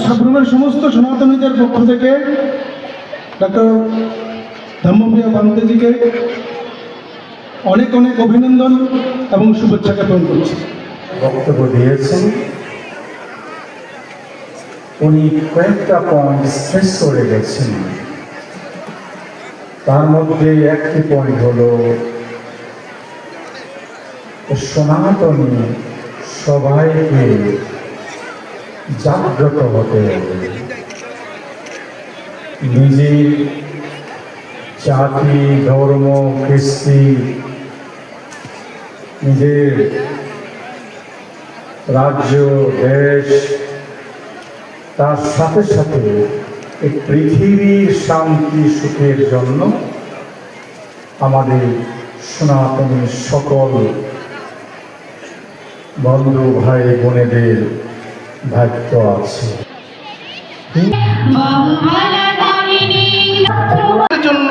সাবরুমের সমস্ত সনাতনীদের পক্ষ থেকে ডক্টর ধর্মপ্রিয় বান্তেজিকে অনেক অনেক অভিনন্দন এবং শুভেচ্ছা জ্ঞাপন করছি। বক্তব্য দিয়েছেন, উনি কয়েকটা পয়েন্ট স্ট্রেস করে গেছেন। তার মধ্যে একটি পয়েন্ট হলো সনাতনী সবাইকে জাগ্রত হতে হবে। নিজের জাতি, ধর্ম, কৃষ্টি, নিজের রাজ্য, দেশ, তার সাথে সাথে এই পৃথিবীর শান্তি সুখের জন্য আমাদের সনাতনী সকল বন্ধু ভাই বোনেদের দায়িত্ব আছে। জন্য